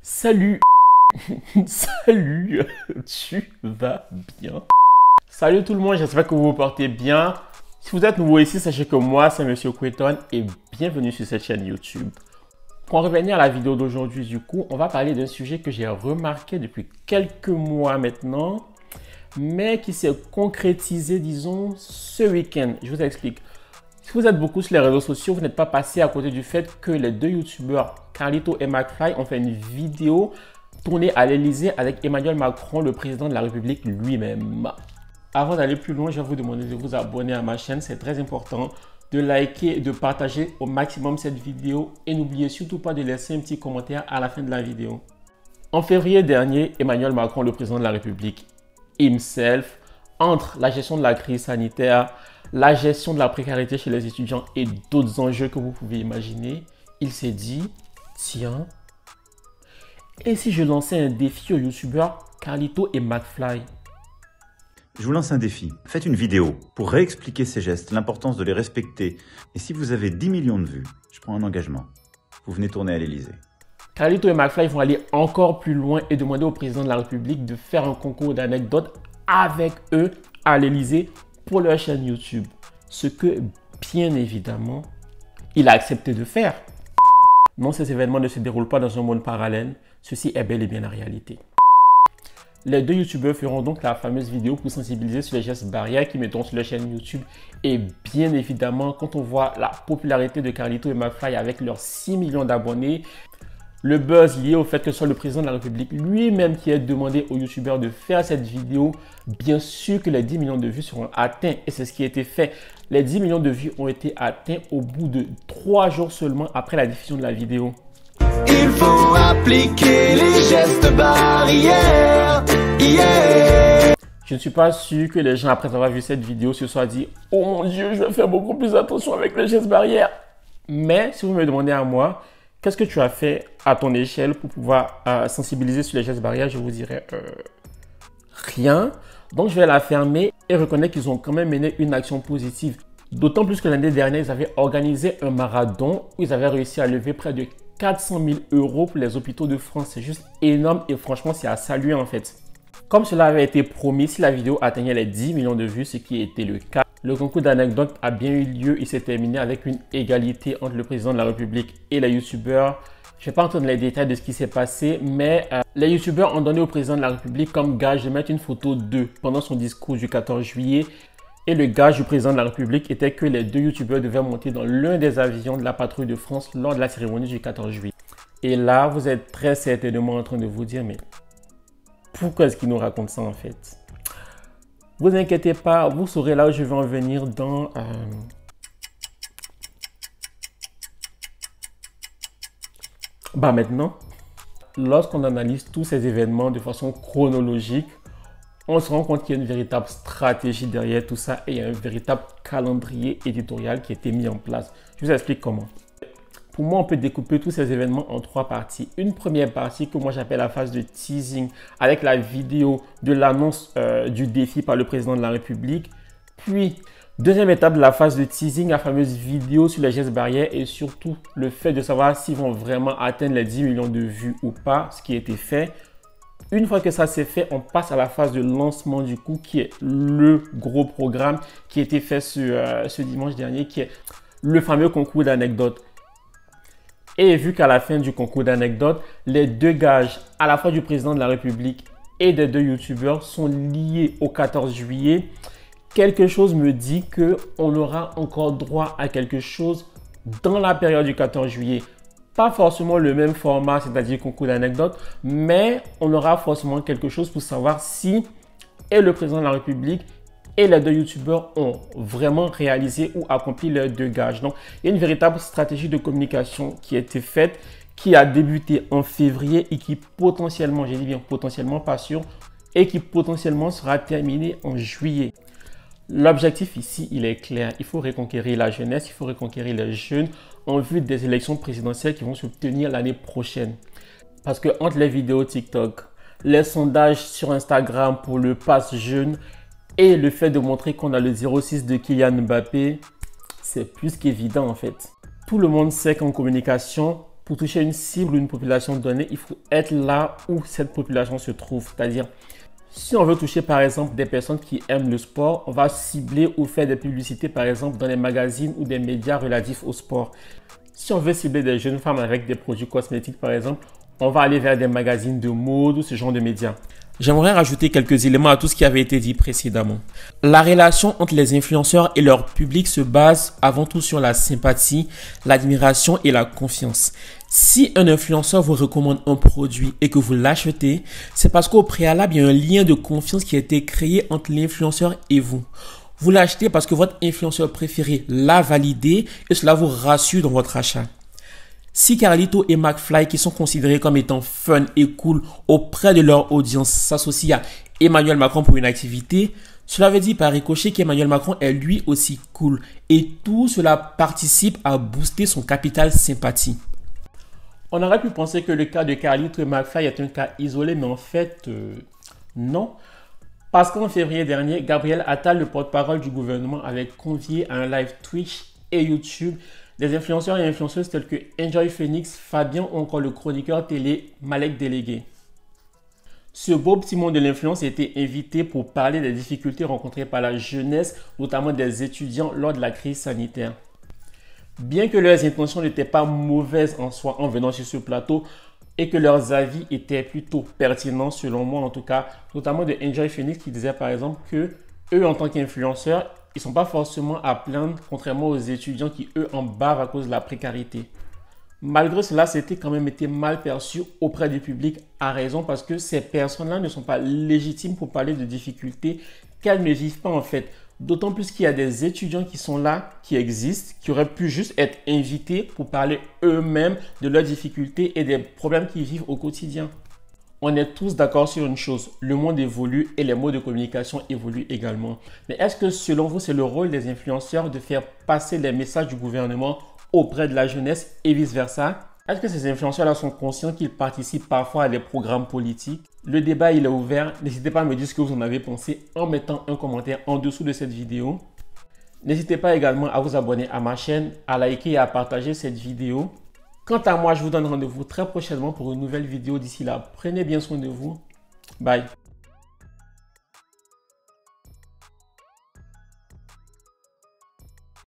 Salut. Salut, tu vas bien? Salut tout le monde, j'espère que vous vous portez bien. Si vous êtes nouveau ici, sachez que moi, c'est Monsieur Quayton et bienvenue sur cette chaîne YouTube. Pour en revenir à la vidéo d'aujourd'hui, du coup, on va parler d'un sujet que j'ai remarqué depuis quelques mois maintenant, mais qui s'est concrétisé, disons, ce week-end. Je vous explique. Si vous êtes beaucoup sur les réseaux sociaux, vous n'êtes pas passé à côté du fait que les deux youtubeurs, Carlito et McFly, ont fait une vidéo tournée à l'Elysée avec Emmanuel Macron, le président de la République lui-même. Avant d'aller plus loin, je vais vous demander de vous abonner à ma chaîne, c'est très important, de liker et de partager au maximum cette vidéo et n'oubliez surtout pas de laisser un petit commentaire à la fin de la vidéo. En février dernier, Emmanuel Macron, le président de la République, himself, entre la gestion de la crise sanitaire, la gestion de la précarité chez les étudiants et d'autres enjeux que vous pouvez imaginer, il s'est dit, tiens, et si je lançais un défi aux youtubeurs Carlito et McFly? Je vous lance un défi. Faites une vidéo pour réexpliquer ces gestes, l'importance de les respecter. Et si vous avez 10 millions de vues, je prends un engagement. Vous venez tourner à l'Elysée. Carlito et McFly vont aller encore plus loin et demander au président de la République de faire un concours d'anecdotes avec eux à l'Elysée pour leur chaîne YouTube. Ce que, bien évidemment, il a accepté de faire. Non, ces événements ne se déroulent pas dans un monde parallèle. Ceci est bel et bien la réalité. Les deux youtubeurs feront donc la fameuse vidéo pour sensibiliser sur les gestes barrières qu'ils mettront sur leur chaîne YouTube. Et bien évidemment, quand on voit la popularité de Carlito et McFly avec leurs 6 millions d'abonnés, le buzz lié au fait que ce soit le président de la République lui-même qui ait demandé aux youtubeurs de faire cette vidéo, bien sûr que les 10 millions de vues seront atteints et c'est ce qui a été fait. Les 10 millions de vues ont été atteints au bout de 3 jours seulement après la diffusion de la vidéo. Il faut appliquer les gestes barrières. Yeah. Je ne suis pas sûr que les gens, après avoir vu cette vidéo, se soient dit « Oh mon Dieu, je vais faire beaucoup plus attention avec les gestes barrières ». Mais si vous me demandez à moi, qu'est-ce que tu as fait à ton échelle pour pouvoir sensibiliser sur les gestes barrières, je vous dirais rien. Donc je vais la fermer et reconnaître qu'ils ont quand même mené une action positive. D'autant plus que l'année dernière, ils avaient organisé un marathon où ils avaient réussi à lever près de 400 000 € pour les hôpitaux de France. C'est juste énorme et franchement, c'est à saluer en fait. Comme cela avait été promis, si la vidéo atteignait les 10 millions de vues, ce qui était le cas, le concours d'anecdotes a bien eu lieu. Il s'est terminé avec une égalité entre le président de la République et les youtubeurs. Je ne vais pas entendre les détails de ce qui s'est passé, mais les youtubeurs ont donné au président de la République comme gage de mettre une photo d'eux pendant son discours du 14 juillet. Et le gage du président de la République était que les deux youtubeurs devaient monter dans l'un des avions de la patrouille de France lors de la cérémonie du 14 juillet. Et là, vous êtes très certainement en train de vous dire, mais pourquoi est-ce qu'ils nous racontent ça en fait? Vous inquiétez pas, vous saurez là où je vais en venir dans... Maintenant, lorsqu'on analyse tous ces événements de façon chronologique, on se rend compte qu'il y a une véritable stratégie derrière tout ça et il y a un véritable calendrier éditorial qui a été mis en place. Je vous explique comment. Pour moi, on peut découper tous ces événements en 3 parties. Une première partie que moi j'appelle la phase de teasing avec la vidéo de l'annonce du défi par le président de la République. Puis, deuxième étape de la phase de teasing, la fameuse vidéo sur les gestes barrières et surtout le fait de savoir s'ils vont vraiment atteindre les 10 millions de vues ou pas, ce qui a été fait. Une fois que ça s'est fait, on passe à la phase de lancement du coup qui est le gros programme qui a été fait ce dimanche dernier, qui est le fameux concours d'anecdotes. Et vu qu'à la fin du concours d'anecdotes, les deux gages à la fois du président de la République et des deux youtubeurs sont liés au 14 juillet, quelque chose me dit qu'on aura encore droit à quelque chose dans la période du 14 juillet. Pas forcément le même format, c'est-à-dire concours d'anecdotes, mais on aura forcément quelque chose pour savoir si et le président de la République et les deux youtubeurs ont vraiment réalisé ou accompli leurs deux gages. Donc, il y a une véritable stratégie de communication qui a été faite, qui a débuté en février et qui potentiellement, j'ai dit bien potentiellement, pas sûr, et qui potentiellement sera terminée en juillet. L'objectif ici, il est clair. Il faut reconquérir la jeunesse, il faut reconquérir les jeunes en vue des élections présidentielles qui vont se tenir l'année prochaine. Parce que entre les vidéos TikTok, les sondages sur Instagram pour le pass jeune et le fait de montrer qu'on a le 06 de Kylian Mbappé, c'est plus qu'évident en fait. Tout le monde sait qu'en communication, pour toucher une cible ou une population donnée, il faut être là où cette population se trouve. C'est-à-dire, si on veut toucher par exemple des personnes qui aiment le sport, on va cibler ou faire des publicités par exemple dans les magazines ou des médias relatifs au sport. Si on veut cibler des jeunes femmes avec des produits cosmétiques par exemple, on va aller vers des magazines de mode ou ce genre de médias. J'aimerais rajouter quelques éléments à tout ce qui avait été dit précédemment. La relation entre les influenceurs et leur public se base avant tout sur la sympathie, l'admiration et la confiance. Si un influenceur vous recommande un produit et que vous l'achetez, c'est parce qu'au préalable, il y a un lien de confiance qui a été créé entre l'influenceur et vous. Vous l'achetez parce que votre influenceur préféré l'a validé et cela vous rassure dans votre achat. Si Carlito et McFly, qui sont considérés comme étant fun et cool auprès de leur audience, s'associent à Emmanuel Macron pour une activité, cela veut dire par ricochet qu'Emmanuel Macron est lui aussi cool. Et tout cela participe à booster son capital sympathie. On aurait pu penser que le cas de Carlito et McFly est un cas isolé, mais en fait, non. Parce qu'en février dernier, Gabriel Attal, le porte-parole du gouvernement, avait convié à un live Twitch et YouTube des influenceurs et influenceuses tels que Enjoy Phoenix, Fabien ou encore le chroniqueur télé Malek Délégué. Ce beau petit monde de l'influence a été invité pour parler des difficultés rencontrées par la jeunesse, notamment des étudiants lors de la crise sanitaire. Bien que leurs intentions n'étaient pas mauvaises en soi en venant sur ce plateau et que leurs avis étaient plutôt pertinents selon moi en tout cas, notamment de Enjoy Phoenix qui disait par exemple que eux en tant qu'influenceurs, ils ne sont pas forcément à plaindre, contrairement aux étudiants qui, eux, en bavent à cause de la précarité. Malgré cela, c'était quand même été mal perçu auprès du public à raison parce que ces personnes-là ne sont pas légitimes pour parler de difficultés qu'elles ne vivent pas en fait. D'autant plus qu'il y a des étudiants qui sont là, qui existent, qui auraient pu juste être invités pour parler eux-mêmes de leurs difficultés et des problèmes qu'ils vivent au quotidien. On est tous d'accord sur une chose, le monde évolue et les modes de communication évoluent également. Mais est-ce que selon vous, c'est le rôle des influenceurs de faire passer les messages du gouvernement auprès de la jeunesse et vice-versa? Est-ce que ces influenceurs-là sont conscients qu'ils participent parfois à des programmes politiques? Le débat, il est ouvert. N'hésitez pas à me dire ce que vous en avez pensé en mettant un commentaire en dessous de cette vidéo. N'hésitez pas également à vous abonner à ma chaîne, à liker et à partager cette vidéo. Quant à moi, je vous donne rendez-vous très prochainement pour une nouvelle vidéo. D'ici là, prenez bien soin de vous. Bye.